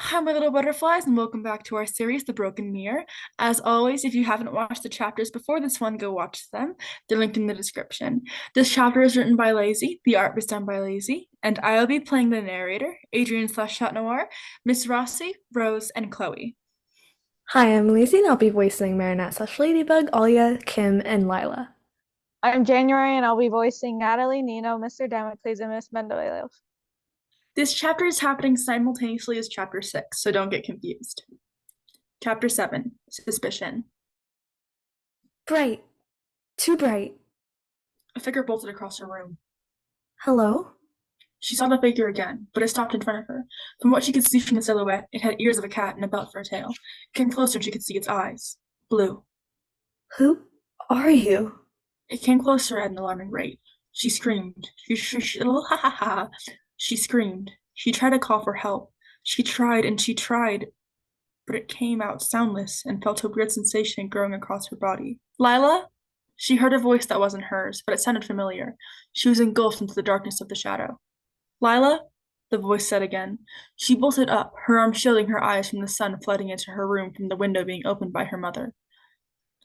Hi, my little butterflies, and welcome back to our series, The Broken Mirror. As always, if you haven't watched the chapters before this one, go watch them. They're linked in the description. This chapter is written by Lazy, the art was done by Lazy, and I'll be playing the narrator, Adrien slash Chat Noir, Miss Rossi, Rose, and Chloe. Hi, I'm Lizzie, and I'll be voicing Marinette slash Ladybug, Alya, Kim, and Lila. I'm January, and I'll be voicing Nathalie, Nino, Mr. Damocles, and Miss Mendeleiev. This chapter is happening simultaneously as chapter 6, so don't get confused. Chapter 7, Suspicion. Bright. Too bright. A figure bolted across her room. Hello? She saw the figure again, but it stopped in front of her. From what she could see from the silhouette, it had ears of a cat and a belt for a tail. It came closer and she could see its eyes. Blue. Who are you? It came closer at an alarming rate. She screamed. She screamed. She tried to call for help. She tried and she tried, but it came out soundless and felt a weird sensation growing across her body. Lila? She heard a voice that wasn't hers, but it sounded familiar. She was engulfed into the darkness of the shadow. Lila? The voice said again. She bolted up, her arm shielding her eyes from the sun flooding into her room from the window being opened by her mother.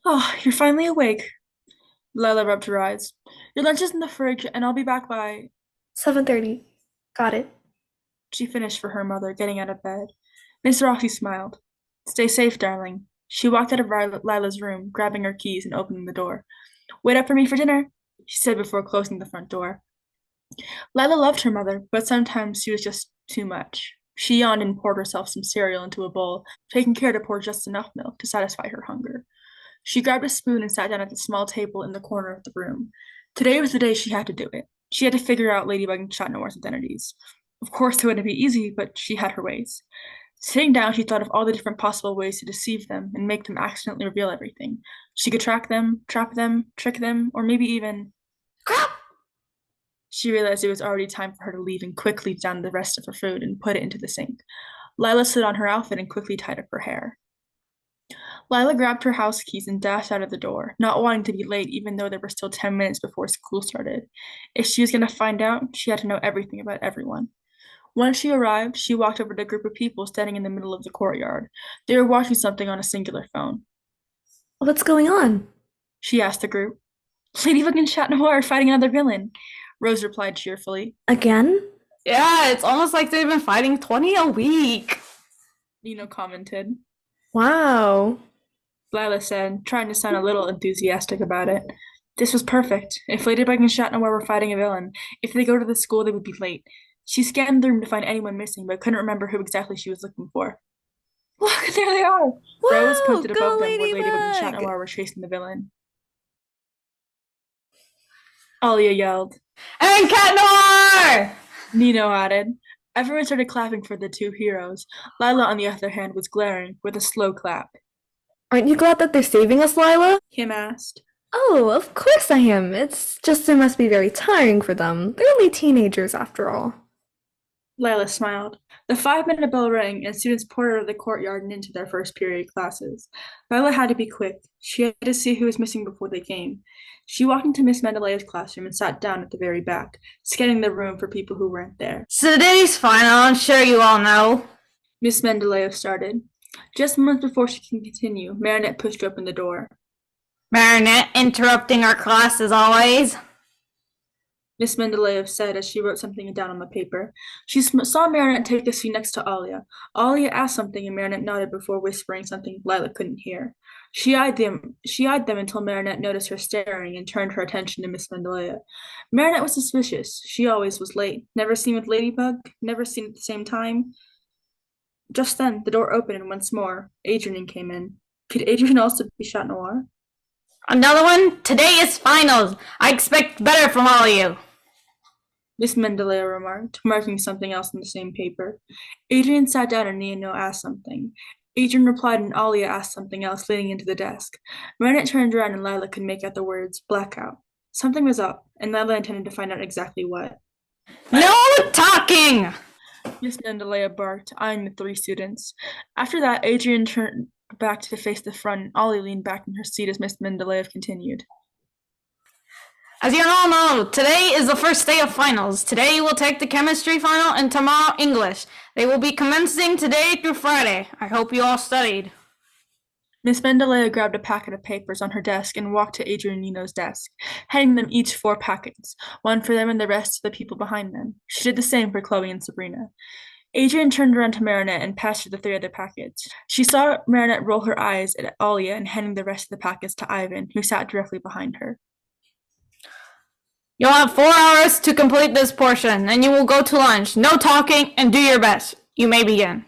Oh, you're finally awake. Lila rubbed her eyes. Your lunch is in the fridge, and I'll be back by... 7:30. Got it. She finished for her mother, getting out of bed. Miss Rossi smiled. Stay safe, darling. She walked out of Lila's room, grabbing her keys and opening the door. Wait up for me for dinner, she said before closing the front door. Lila loved her mother, but sometimes she was just too much. She yawned and poured herself some cereal into a bowl, taking care to pour just enough milk to satisfy her hunger. She grabbed a spoon and sat down at the small table in the corner of the room. Today was the day she had to do it. She had to figure out Ladybug and Chat Noir's identities. Of course, it wouldn't be easy, but she had her ways. Sitting down, she thought of all the different possible ways to deceive them and make them accidentally reveal everything. She could track them, trap them, trick them, or maybe even... Crap! She realized it was already time for her to leave and quickly down the rest of her food and put it into the sink. Lila slid on her outfit and quickly tied up her hair. Lila grabbed her house keys and dashed out of the door, not wanting to be late even though there were still 10 minutes before school started. If she was going to find out, she had to know everything about everyone. Once she arrived, she walked over to a group of people standing in the middle of the courtyard. They were watching something on a singular phone. What's going on? She asked the group. Ladybug and Chat Noir are fighting another villain, Rose replied cheerfully. Again? Yeah, it's almost like they've been fighting 20 a week. Nino commented. Wow. Lila said, trying to sound a little enthusiastic about it. This was perfect. If Ladybug and Chat Noir were fighting a villain, if they go to the school, they would be late. She scanned the room to find anyone missing, but couldn't remember who exactly she was looking for. Look, there they are! Rose Whoa, pointed go above them where Ladybug and Chat Ladybug! Noir were chasing the villain. Alya yelled. And Cat Noir! Nino added. Everyone started clapping for the two heroes. Lila, on the other hand, was glaring, with a slow clap. Aren't you glad that they're saving us, Lila? Kim asked. Oh, of course I am. It's just it must be very tiring for them. They're only teenagers after all. Lila smiled. The 5-minute bell rang, and students poured out of the courtyard and into their first period classes. Lila had to be quick. She had to see who was missing before they came. She walked into Miss Mendeleiev's classroom and sat down at the very back, scanning the room for people who weren't there. So today's final, I'm sure you all know. Miss Mendeleiev started. Just moments before she can continue, Marinette pushed open the door. Marinette interrupting our class as always. Miss Mendeleiev said as she wrote something down on the paper. She saw Marinette take a seat next to Alya. Alya asked something and Marinette nodded before whispering something Lila couldn't hear. She eyed them until Marinette noticed her staring and turned her attention to Miss Mendeleiev. Marinette was suspicious. She always was late. Never seen with Ladybug, never seen at the same time. Just then, the door opened and once more, Adrien came in. Could Adrien also be Chat Noir? Another one? Today is finals. I expect better from all of you. Miss Mendeleiev remarked, marking something else on the same paper. Adrien sat down and Nino asked something. Adrien replied and Alya asked something else, leaning into the desk. Marinette turned around and Lila could make out the words, blackout. Something was up, and Lila intended to find out exactly what. No talking! Miss Mendeleiev barked, eyeing the 3 students. After that, Adrien turned back to face the front, and Alya leaned back in her seat as Miss Mendeleiev continued. As you all know, today is the first day of finals. Today you will take the chemistry final and tomorrow English. They will be commencing today through Friday. I hope you all studied. Miss Mendeleiev grabbed a packet of papers on her desk and walked to Adrien and Nino's desk, handing them each 4 packets, one for them and the rest to the people behind them. She did the same for Chloé and Sabrina. Adrien turned around to Marinette and passed her the 3 other packets. She saw Marinette roll her eyes at Alya and handing the rest of the packets to Ivan, who sat directly behind her. You'll have 4 hours to complete this portion, then you will go to lunch. No talking and do your best. You may begin.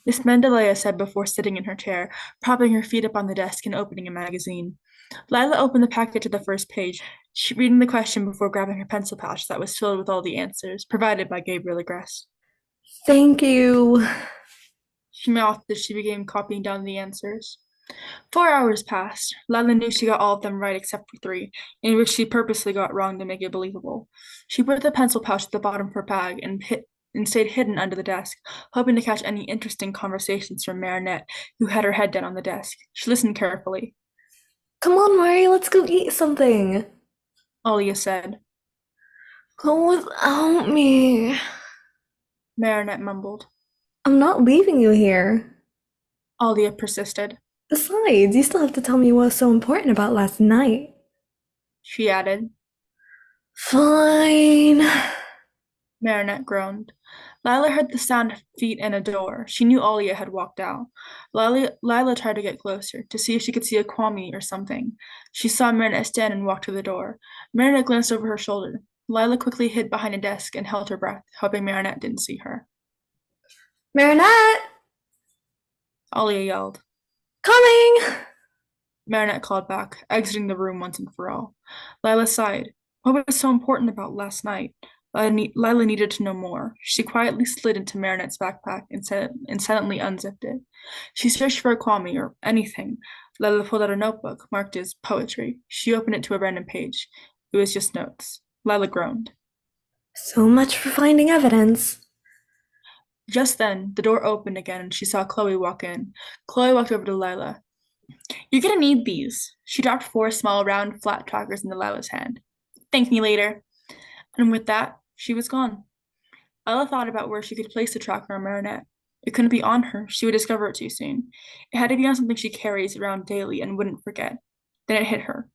Miss Mendeleiev said before sitting in her chair, propping her feet up on the desk and opening a magazine. Lila opened the packet to the first page, reading the question before grabbing her pencil pouch that was filled with all the answers, provided by Gabriel Agreste. Thank you. She mouthed as she began copying down the answers. 4 hours passed. Lila knew she got all of them right except for 3, in which she purposely got wrong to make it believable. She put the pencil pouch at the bottom of her bag and stayed hidden under the desk, hoping to catch any interesting conversations from Marinette, who had her head down on the desk. She listened carefully. Come on, Mari, let's go eat something. Alya said. Go without me. Marinette mumbled. I'm not leaving you here. Alya persisted. Besides, you still have to tell me what was so important about last night. She added. Fine. Marinette groaned. Lila heard the sound of feet and a door. She knew Alya had walked out. Lila tried to get closer, to see if she could see a Kwame or something. She saw Marinette stand and walk to the door. Marinette glanced over her shoulder. Lila quickly hid behind a desk and held her breath, hoping Marinette didn't see her. Marinette! Alya yelled. Coming! Marinette called back, exiting the room once and for all. Lila sighed. What was so important about last night? Lila needed to know more. She quietly slid into Marinette's backpack and silently unzipped it. She searched for a Kwame or anything. Lila pulled out a notebook marked as poetry. She opened it to a random page. It was just notes. Lila groaned. So much for finding evidence. Just then, the door opened again and she saw Chloé walk in. Chloé walked over to Lila. You're gonna need these. She dropped 4 small, round, flat trackers into Lila's hand. Thank me later. And with that, she was gone. Lila thought about where she could place the tracker on Marinette. It couldn't be on her. She would discover it too soon. It had to be on something she carries around daily and wouldn't forget. Then it hit her.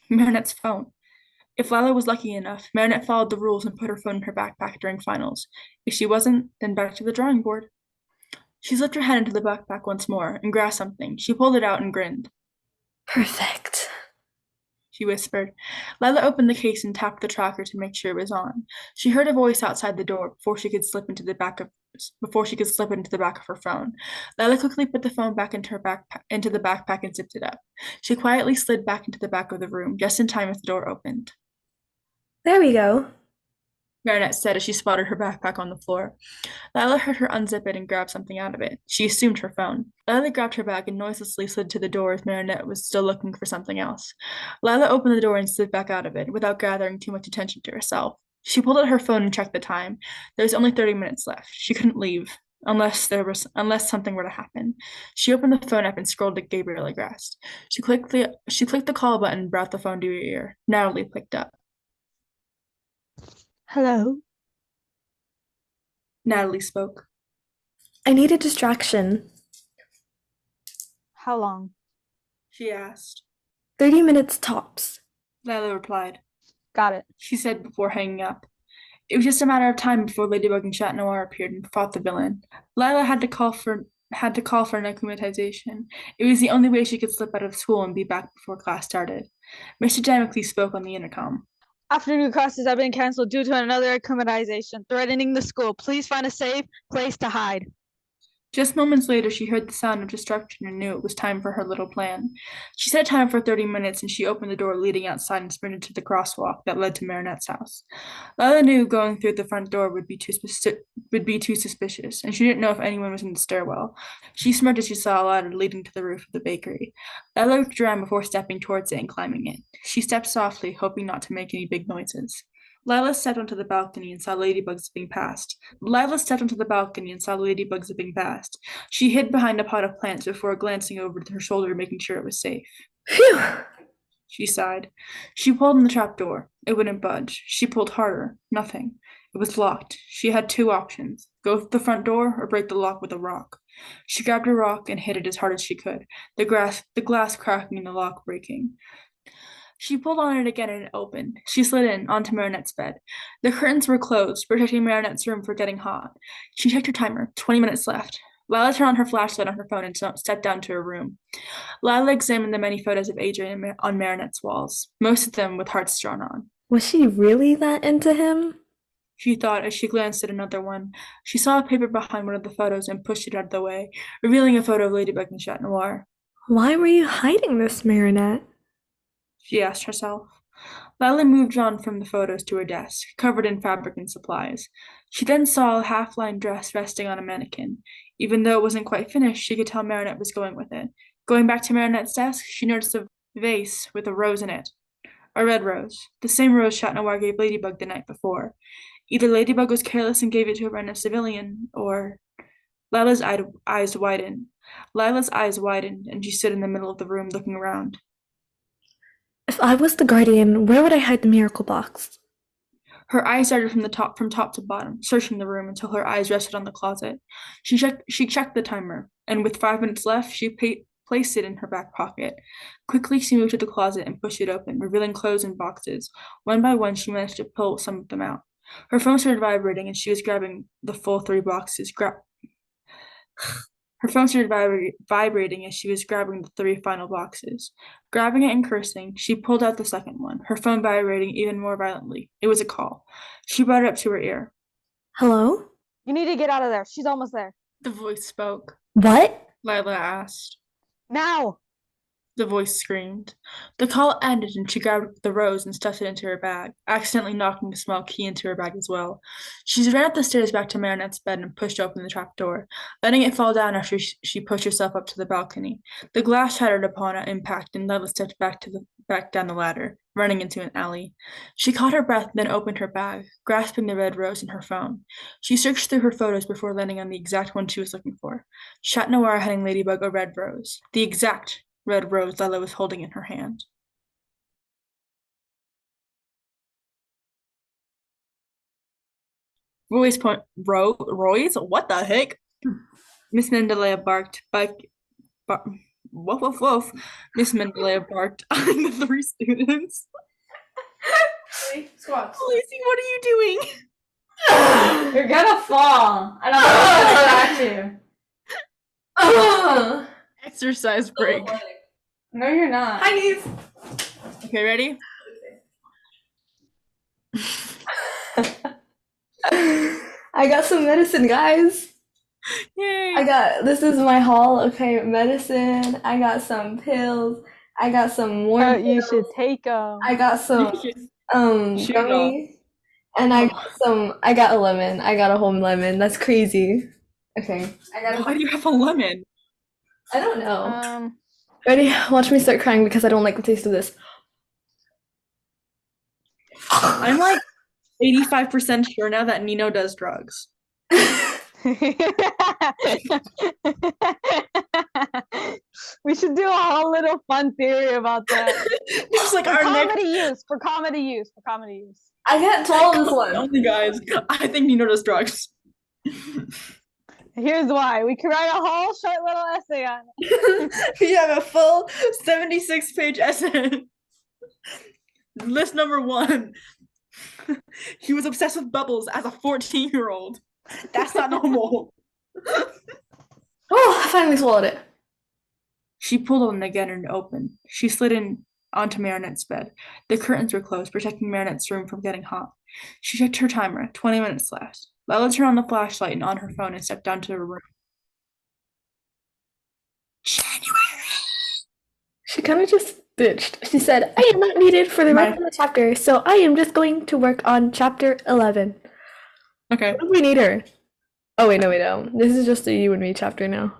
Marinette's phone. If Lila was lucky enough, Marinette followed the rules and put her phone in her backpack during finals. If she wasn't, then back to the drawing board. She slipped her hand into the backpack once more and grasped something. She pulled it out and grinned. Perfect. She whispered. Lila opened the case and tapped the tracker to make sure it was on. She heard a voice outside the door before she could slip into the back of her phone. Lila quickly put the phone back into the backpack and zipped it up. She quietly slid back into the back of the room, just in time as the door opened. There we go. Marinette said as she spotted her backpack on the floor. Lila heard her unzip it and grab something out of it. She assumed her phone. Lila grabbed her bag and noiselessly slid to the door as Marinette was still looking for something else. Lila opened the door and slid back out of it without gathering too much attention to herself. She pulled out her phone and checked the time. There was only 30 minutes left. She couldn't leave unless something were to happen. She opened the phone app and scrolled to Gabriel Agreste. She clicked the call button and brought the phone to her ear. Nathalie picked up. Hello. Nathalie spoke. I need a distraction. How long? She asked. 30 minutes tops. Lila replied. Got it. She said before hanging up. It was just a matter of time before Ladybug and Noir appeared and fought the villain. Lila had to call for an acclimatization. It was the only way she could slip out of school and be back before class started. Mr. Damocles spoke on the intercom. Afternoon classes have been canceled due to another acclimatization threatening the school. Please find a safe place to hide. Just moments later, she heard the sound of destruction and knew it was time for her little plan. She set time for 30 minutes and she opened the door leading outside and sprinted to the crosswalk that led to Marinette's house. Lila knew going through the front door would be too suspicious, and she didn't know if anyone was in the stairwell. She smirked as she saw a ladder leading to the roof of the bakery. Lila looked around before stepping towards it and climbing it. She stepped softly, hoping not to make any big noises. Lila stepped onto the balcony and saw Ladybug zipping past. She hid behind a pot of plants before glancing over to her shoulder, making sure it was safe. Phew! She sighed. She pulled on the trapdoor. It wouldn't budge. She pulled harder. Nothing. It was locked. She had two options: go through the front door or break the lock with a rock. She grabbed a rock and hit it as hard as she could, the glass cracking and the lock breaking. She pulled on it again and it opened. She slid in, onto Marinette's bed. The curtains were closed, protecting Marinette's room from getting hot. She checked her timer. 20 minutes left. Lila turned on her flashlight on her phone and stepped down to her room. Lila examined the many photos of Adrien on Marinette's walls, most of them with hearts drawn on. Was she really that into him? She thought as she glanced at another one. She saw a paper behind one of the photos and pushed it out of the way, revealing a photo of Ladybug and Noir. Why were you hiding this, Marinette? She asked herself. Lila moved on from the photos to her desk, covered in fabric and supplies. She then saw a half-lined dress resting on a mannequin. Even though it wasn't quite finished, she could tell Marinette was going with it. Going back to Marinette's desk, she noticed a vase with a rose in it. A red rose. The same rose Noir gave Ladybug the night before. Either Ladybug was careless and gave it to a random civilian, or... Lila's eyes widened. And she stood in the middle of the room looking around. If I was the guardian, where would I hide the miracle box? Her eyes darted from top to bottom, searching the room until her eyes rested on the closet. She checked the timer, and with 5 minutes left, she placed it in her back pocket. Quickly, she moved to the closet and pushed it open, revealing clothes and boxes. One by one, she managed to pull some of them out. Her phone started vibrating, and she was grabbing the full 3 boxes. Her phone started vibrating as she was grabbing the 3 final boxes. Grabbing it and cursing, she pulled out the second one, her phone vibrating even more violently. It was a call. She brought it up to her ear. Hello? You need to get out of there. She's almost there. The voice spoke. What? Lila asked. Now! The voice screamed. The call ended and she grabbed the rose and stuffed it into her bag, accidentally knocking a small key into her bag as well. She ran up the stairs back to Marinette's bed and pushed open the trap door, letting it fall down after she pushed herself up to the balcony. The glass shattered upon impact and Lila stepped back down the ladder, running into an alley. She caught her breath, then opened her bag, grasping the red rose and her phone. She searched through her photos before landing on the exact one she was looking for. Noir handing Ladybug a red rose. The exact red rose Lila was holding in her hand. Roy's point. Roy's? What the heck? Miss Mendeleiev barked. Woof, woof, woof. Miss Mendeleiev barked on the 3 students. Squats. Lacey, what are you doing? You're gonna fall. And I'm gonna at you. Exercise break. No, you're not. Hi, knees. Okay, ready? I got some medicine, guys. Yay! This is my haul. Okay, medicine. I got some pills. I got some more You pills. should take them. I got some Shoot it gummies. And I got a lemon. I got a whole lemon. That's crazy. Okay. Why do you have a lemon? I don't know. Um, Ready? Watch me start crying because I don't like the taste of this. I'm like 85% sure now that Nino does drugs. we should do a whole little fun theory about that. It's like our next. For comedy use. I can't tell this one. Only guys, I think Nino does drugs. Here's why. We could write a whole short little essay on it. We have a full 76-page essay. List number 1. He was obsessed with bubbles as a 14-year-old. That's not normal. Oh, I finally swallowed it. She pulled on it again and opened. She slid in onto Marinette's bed. The curtains were closed, protecting Marinette's room from getting hot. She checked her timer. 20 minutes left. Lila turned on the flashlight and on her phone and stepped down to her room. January! She kind of just bitched. She said, I am not needed for the rest of the chapter, so I am just going to work on chapter 11. Okay. What do we need her? Oh, wait, no, we don't. This is just a you and me chapter now.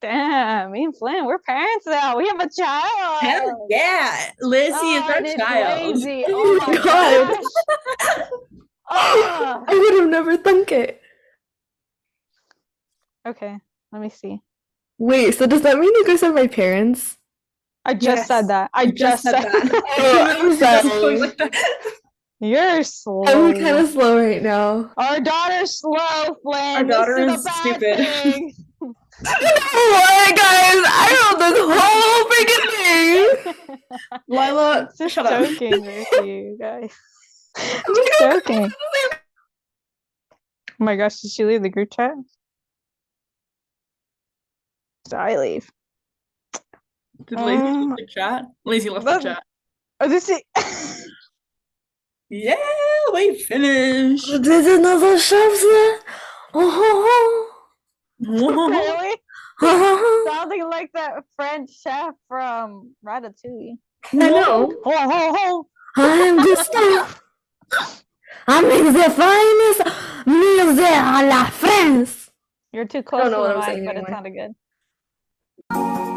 Damn, me and Flynn, we're parents now. We have a child. Hell yeah! Lizzie is our and it's child. lazy. Oh my gosh. Oh. I would have never thunk it. Okay, let me see. Wait, so does that mean you guys are my parents? I just Yes. said that. I just said that. I'm sorry. You're slow. I'm kind of slow right now. Our daughter's slow, Flynn. Our daughter this is a bad stupid. Thing. What, guys? I wrote this whole freaking thing. Lila, Just shut up. joking with you guys. Just joking. Oh my gosh, did she leave the group chat? Did I leave? Did Lazy leave the chat? Lazy left the That's- chat. Oh, this is. Yeah, we finished. There's another chapter. Oh, Really? oh, Sounding like that French chef from Ratatouille. I know. Ho ho ho! I'm just I make the finest meals there à la France. You're too close to know the what I'm saying mic, but it anymore. sounded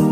good.